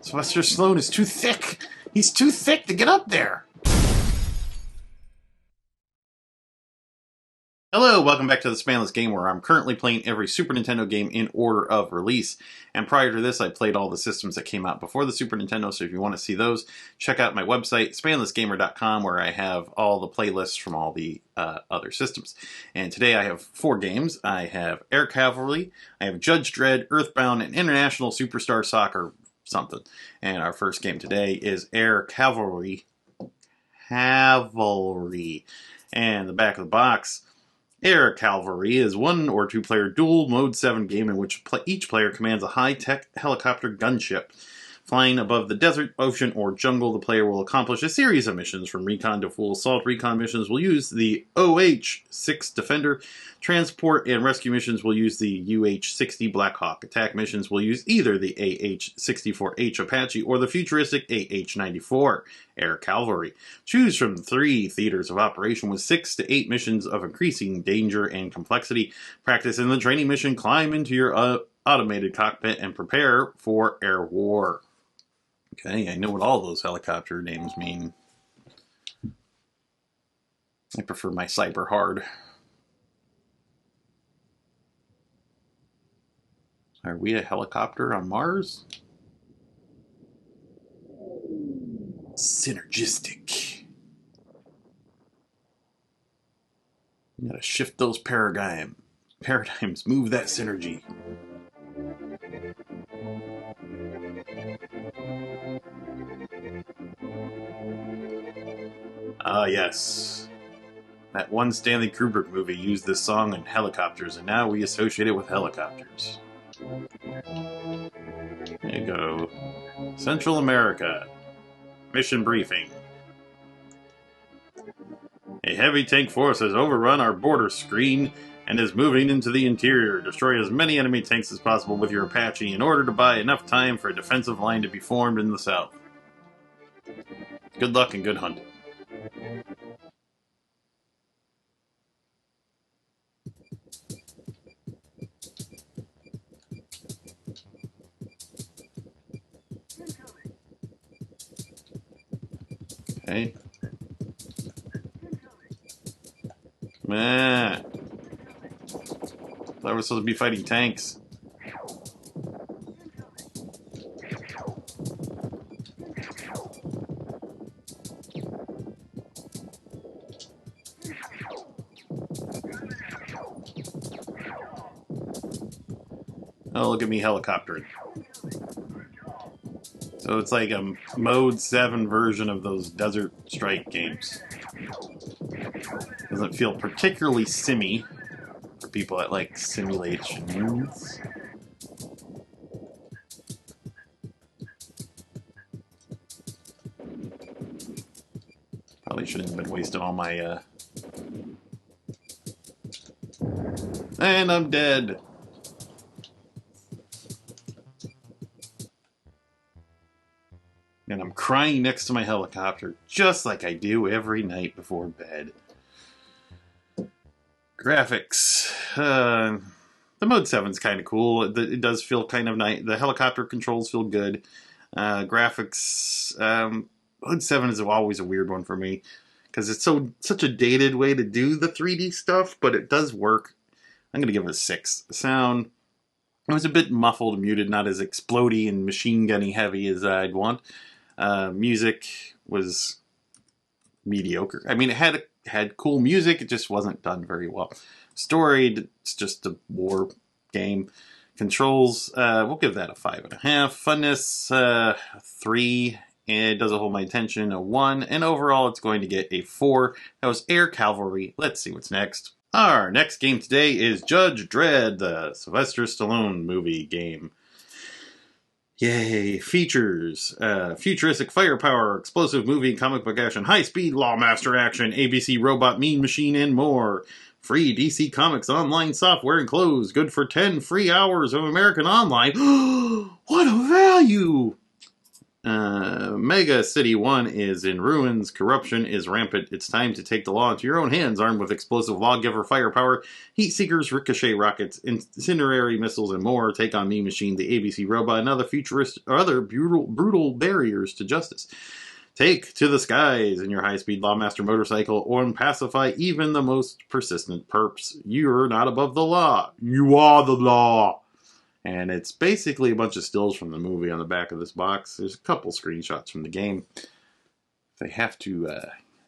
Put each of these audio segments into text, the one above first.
Sylvester Stallone is too thick. He's too thick to get up there. Hello, welcome back to the Spanless Game, where I'm currently playing every Super Nintendo game in order of release. And prior to this, I played all the systems that came out before the Super Nintendo, so if you want to see those, check out my website, spanlessgamer.com, where I have all the playlists from all the other systems. And today I have 4 games. I have Air Cavalry, I have Judge Dredd, EarthBound, and International Superstar Soccer something. And our first game today is Air Cavalry. And the back of the box, Air Cavalry is 1 or 2 player dual mode 7 game in which each player commands a high-tech helicopter gunship. Flying above the desert, ocean, or jungle, the player will accomplish a series of missions from recon to full assault. Recon missions will use the OH-6 Defender. Transport and rescue missions will use the UH-60 Blackhawk. Attack missions will use either the AH-64H Apache or the futuristic AH-94 Air Cavalry. Choose from 3 theaters of operation with 6 to 8 missions of increasing danger and complexity. Practice in the training mission, climb into your automated cockpit, and prepare for air war. Okay, I know what all those helicopter names mean. I prefer my Cyber Hard. Are we a helicopter on Mars? Synergistic. You gotta shift those paradigms. Move that synergy. Ah, yes. That one Stanley Kubrick movie used this song in helicopters, and now we associate it with helicopters. There you go. Central America. Mission briefing. A heavy tank force has overrun our border screen and is moving into the interior. Destroy as many enemy tanks as possible with your Apache in order to buy enough time for a defensive line to be formed in the south. Good luck and good hunting. Okay. Man. Thought we were supposed to be fighting tanks. Oh, look at me helicoptering. So it's like a Mode 7 version of those Desert Strike games. Doesn't feel particularly simmy for people that like simulations. Probably shouldn't have been wasting all my, And I'm dead! And I'm crying next to my helicopter, just like I do every night before bed. Graphics. The Mode 7's kind of cool. It does feel kind of nice. The helicopter controls feel good. Graphics. Mode 7 is always a weird one for me, because it's such a dated way to do the 3D stuff, but it does work. I'm going to give it a 6. The sound, it was a bit muffled, muted, not as explodey and machine gunny heavy as I'd want. Music was mediocre. I mean, it had cool music, it just wasn't done very well. Story, it's just a war game. Controls, we'll give that a 5.5. Funness, 3. It doesn't hold my attention, a 1. And overall, it's going to get a 4. That was Air Cavalry. Let's see what's next. Our next game today is Judge Dredd, the Sylvester Stallone movie game. Yay, features, futuristic firepower, explosive movie, comic book action, high-speed Lawmaster action, ABC Robot Mean Machine, and more. Free DC Comics online software enclosed, good for 10 free hours of American Online. What a value! Mega City 1 is in ruins. Corruption is rampant. It's time to take the law into your own hands, armed with explosive lawgiver firepower, heat seekers, ricochet rockets, incendiary missiles, and more. Take on Me Machine, the ABC robot, and other brutal barriers to justice. Take to the skies in your high-speed Lawmaster motorcycle, or pacify even the most persistent perps. You're not above the law. You are the law. And it's basically a bunch of stills from the movie on the back of this box. There's a couple screenshots from the game. If they have to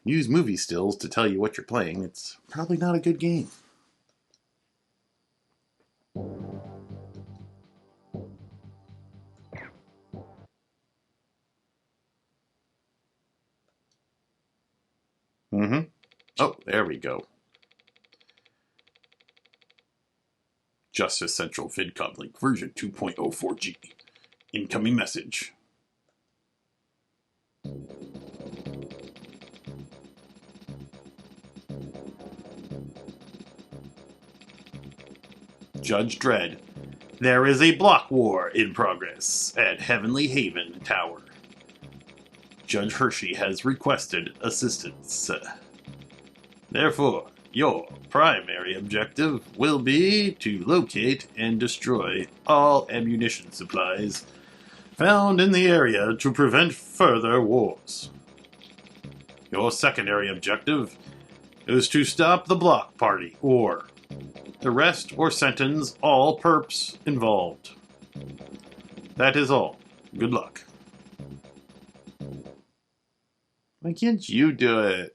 use movie stills to tell you what you're playing, it's probably not a good game. Oh, there we go. Justice Central VidCon link version 2.04G. Incoming message. Judge Dredd. There is a block war in progress at Heavenly Haven Tower. Judge Hershey has requested assistance. Therefore, your primary objective will be to locate and destroy all ammunition supplies found in the area to prevent further wars. Your secondary objective is to stop the block party or arrest or sentence all perps involved. That is all. Good luck. Why can't you do it?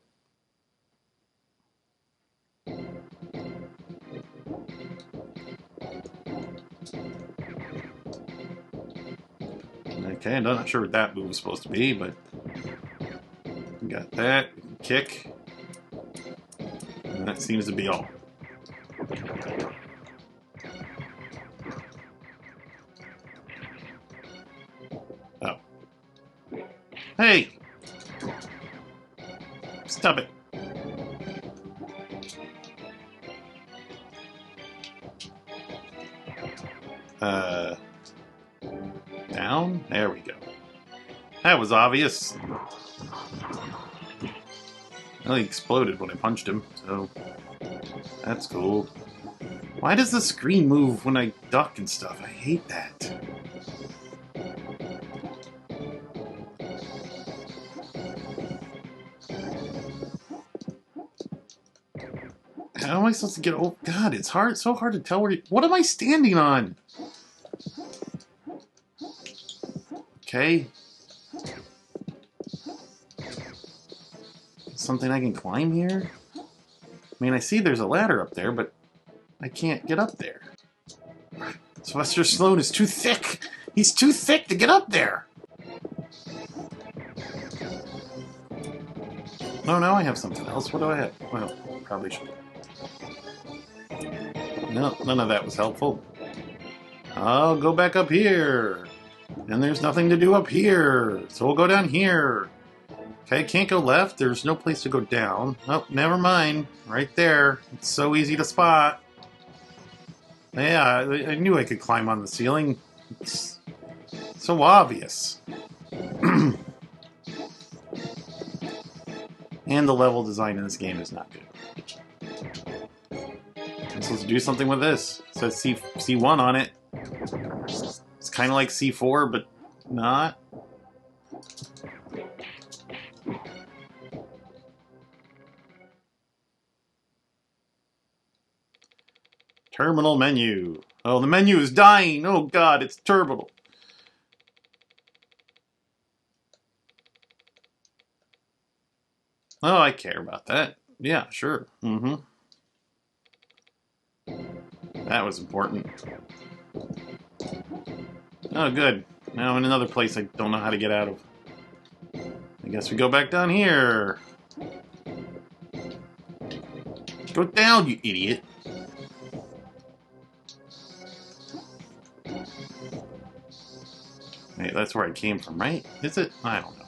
Okay, I'm not sure what that move was supposed to be, but got that. Kick. And that seems to be all. Oh. Hey! Stop it. Down? There we go. That was obvious. Well, he exploded when I punched him, so that's cool. Why does the screen move when I duck and stuff? I hate that. How am I supposed to get over? God, it's hard. So hard to tell where. What am I standing on? Okay. Something I can climb here? I mean, I see there's a ladder up there, but I can't get up there. Sylvester Stallone is too thick. He's too thick to get up there. Oh, now I have something else. What do I have? Well, probably should. No, none of that was helpful. I'll go back up here. And there's nothing to do up here. So we'll go down here. Okay, can't go left. There's no place to go down. Oh, never mind. Right there. It's so easy to spot. Yeah, I knew I could climb on the ceiling. It's so obvious. And the level design in this game is not good. I'm supposed to do something with this. It says C1 on it. It's kind of like C4, but not. Terminal menu. Oh, the menu is dying. Oh, God, it's terminal. Oh, I care about that. Yeah, sure. That was important. Oh, good. Now I'm in another place I don't know how to get out of. I guess we go back down here. Go down, you idiot. Hey, that's where I came from, right? Is it? I don't know.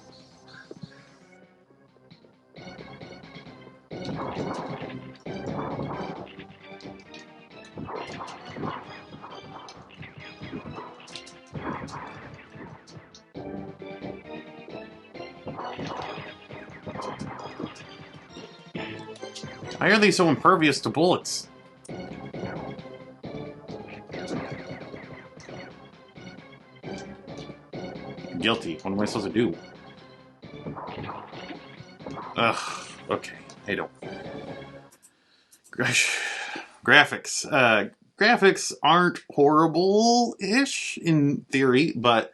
Why are they so impervious to bullets? Guilty. What am I supposed to do? Ugh. Okay. I don't. Graphics. Graphics aren't horrible-ish in theory, but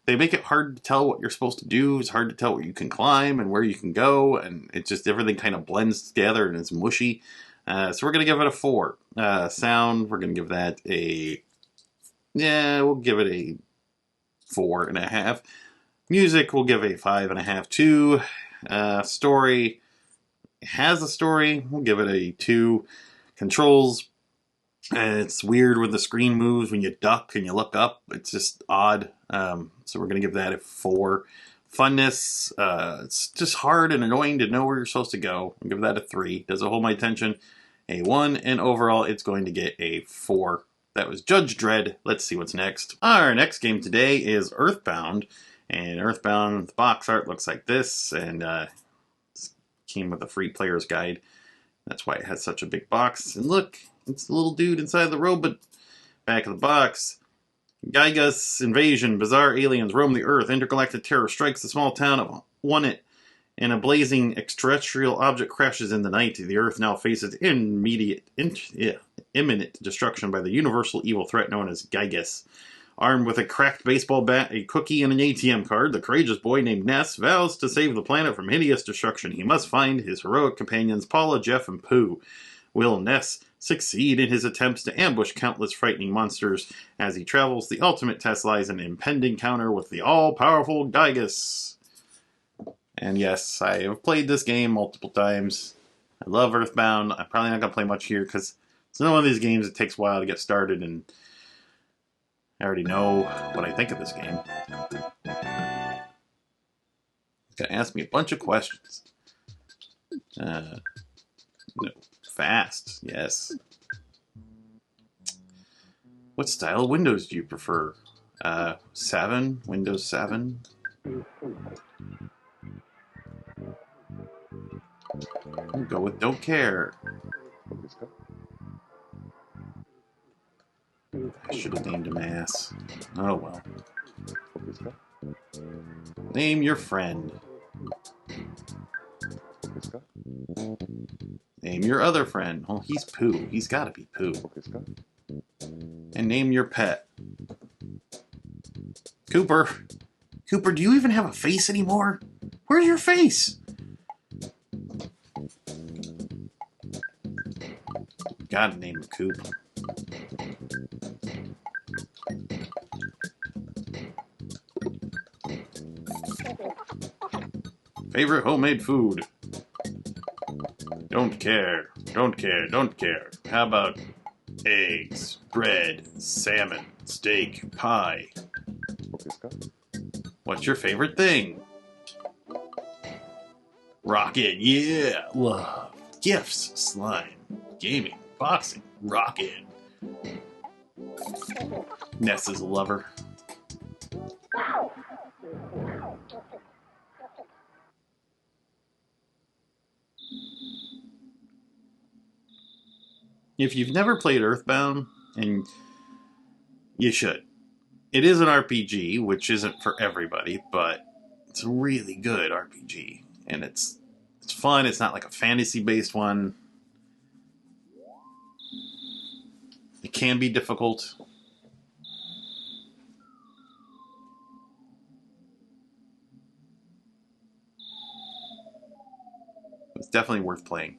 they make it hard to tell what you're supposed to do. It's hard to tell where you can climb and where you can go, and it just everything kind of blends together and it's mushy. So we're gonna give it a 4. Sound, we're gonna give that a we'll give it a 4.5. Music, we'll give a 5.5 too. Story has a story. We'll give it a 2. Controls. It's weird when the screen moves when you duck and you look up. It's just odd. So we're going to give that a 4. Funness. It's just hard and annoying to know where you're supposed to go. I'll give that a 3. Does it hold my attention? A 1. And overall, it's going to get a 4. That was Judge Dredd. Let's see what's next. Our next game today is EarthBound. And EarthBound, the box art looks like this. And came with a free player's guide. That's why it has such a big box. And look, it's the little dude inside the robot. Back of the box. Gygas invasion. Bizarre aliens roam the Earth. Intergalactic terror strikes the small town of Wonnet. And a blazing extraterrestrial object crashes in the night. The Earth now faces imminent destruction by the universal evil threat known as Gygas. Armed with a cracked baseball bat, a cookie, and an ATM card, the courageous boy named Ness vows to save the planet from hideous destruction. He must find his heroic companions Paula, Jeff, and Pooh. Will Ness succeed in his attempts to ambush countless frightening monsters? As he travels, the ultimate test lies in an impending encounter with the all-powerful Gygas. And yes, I have played this game multiple times. I love EarthBound. I'm probably not going to play much here because it's one of these games that takes a while to get started, and I already know what I think of this game. It's going to ask me a bunch of questions. No. Fast, yes. What style of windows do you prefer? 7? Windows 7? We'll go with don't care. I should have named him ass. Oh well. Name your friend. Name your other friend. Oh, he's Pooh. He's gotta be Pooh. And name your pet. Cooper. Cooper, do you even have a face anymore? Where's your face? Gotta name him Coop. Favorite homemade food? Don't care. Don't care. Don't care. How about eggs, bread, salmon, steak, pie? What's your favorite thing? Rocket, yeah. Love. Gifts, slime, gaming, boxing, rocket. Ness is a lover. If you've never played EarthBound, and you should, it is an RPG, which isn't for everybody, but it's a really good RPG, and it's fun. It's not like a fantasy-based one. It can be difficult. It's definitely worth playing.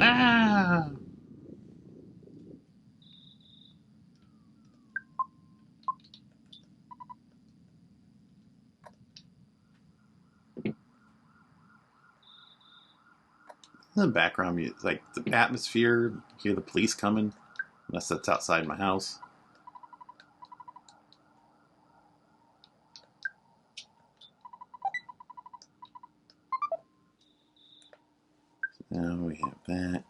Ah! The background music, like the atmosphere, you hear the police coming, unless that's outside my house. Now we have that.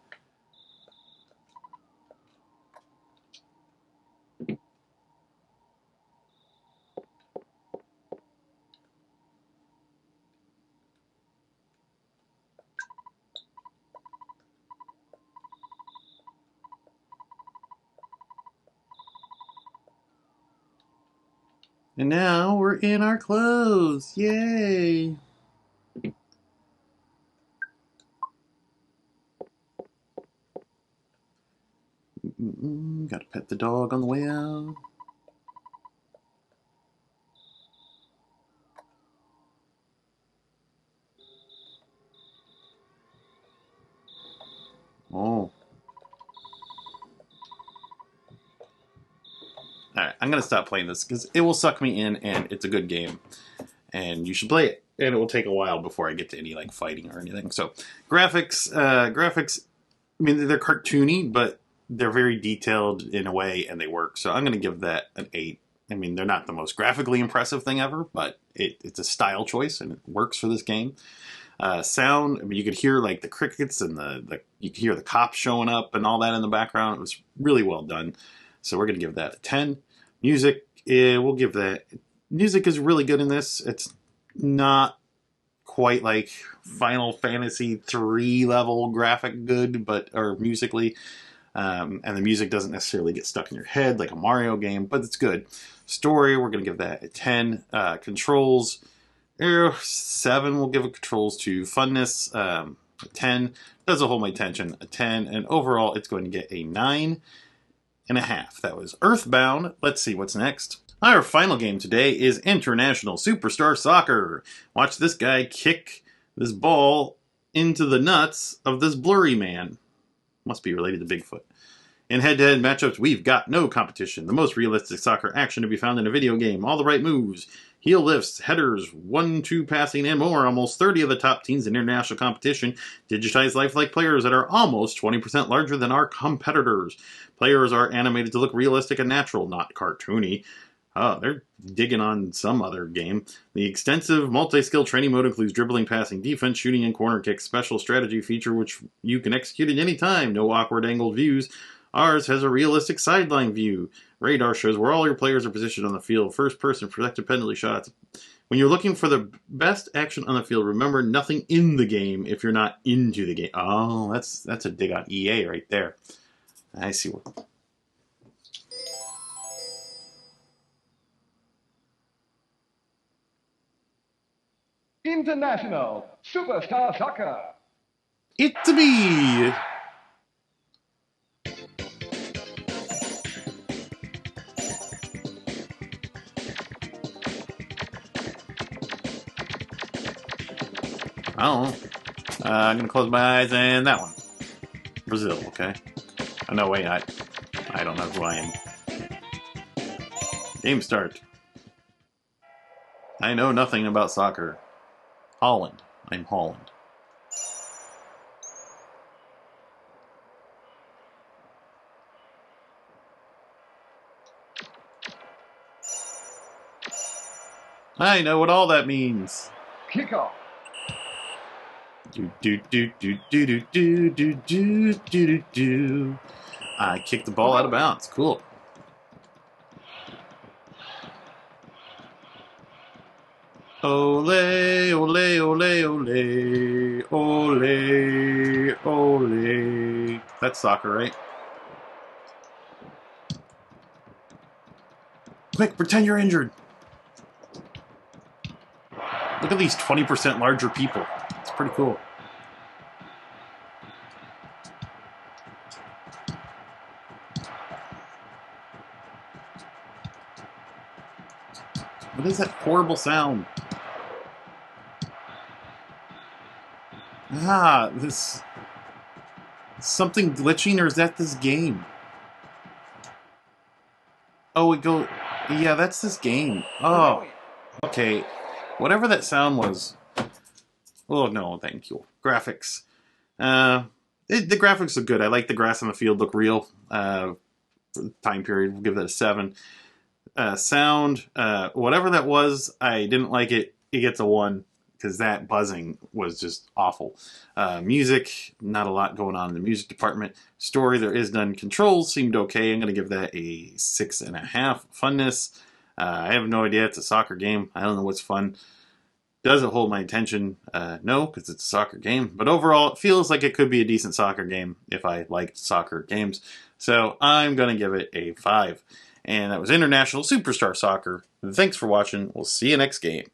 And now we're in our clothes. Yay! Gotta pet the dog on the way out. Oh. Alright, I'm gonna stop playing this because it will suck me in and it's a good game. And you should play it. And it will take a while before I get to any like fighting or anything. So graphics, I mean they're cartoony, but they're very detailed in a way and they work. So I'm gonna give that an 8. I mean, they're not the most graphically impressive thing ever, but it's a style choice and it works for this game. Sound, I mean, you could hear like the crickets and you could hear the cops showing up and all that in the background. It was really well done. So we're going to give that a 10. Music, we'll give that. Music is really good in this. It's not quite like Final Fantasy 3 level graphic good, or musically. And the music doesn't necessarily get stuck in your head like a Mario game, but it's good. Story, we're going to give that a 10. Controls, 7. We'll give it controls to funness, a 10. Doesn't hold my attention, a 10. And overall, it's going to get a 9.5. That was EarthBound. Let's see what's next. Our final game today is International Superstar Soccer. Watch this guy kick this ball into the nuts of this blurry man. Must be related to Bigfoot. In head-to-head matchups, we've got no competition. The most realistic soccer action to be found in a video game. All the right moves. Heel lifts, headers, 1-2 passing, and more. Almost 30 of the top teams in international competition digitize lifelike players that are almost 20% larger than our competitors. Players are animated to look realistic and natural, not cartoony. Oh, they're digging on some other game. The extensive multi-skill training mode includes dribbling, passing, defense, shooting, and corner kicks. Special strategy feature which you can execute at any time. No awkward angled views. Ours has a realistic sideline view. Radar shows where all your players are positioned on the field. First person protected penalty shots. When you're looking for the best action on the field, remember nothing in the game if you're not into the game. Oh, that's a dig on EA right there. I see what. International Superstar Soccer. It's me. I don't know. I'm going to close my eyes and that one. Brazil, okay? Oh, no, wait, I don't know who I am. Game start. I know nothing about soccer. Holland. I'm Holland. I know what all that means. Kickoff. Do. I kicked the ball out of bounds. Cool. Ole, ole, ole, ole, ole, ole. That's soccer, right? Quick, pretend you're injured. Look at these 20% larger people. It's pretty cool. What is that horrible sound? Ah, this... something glitching, or is that this game? Oh, it go... yeah, that's this game. Oh, okay. Whatever that sound was... oh, no, thank you. Graphics. The graphics look good. I like the grass on the field look real. For the time period, we'll give that a 7. Sound, whatever that was, I didn't like it. It gets a 1 because that buzzing was just awful. Music, not a lot going on in the music department. Story, there is none. Controls seemed okay. I'm going to give that a 6.5. Funness, I have no idea. It's a soccer game. I don't know what's fun. Does it hold my attention? No, because it's a soccer game. But overall, it feels like it could be a decent soccer game if I liked soccer games. So I'm going to give it a 5. And that was International Superstar Soccer. Thanks for watching. We'll see you next game.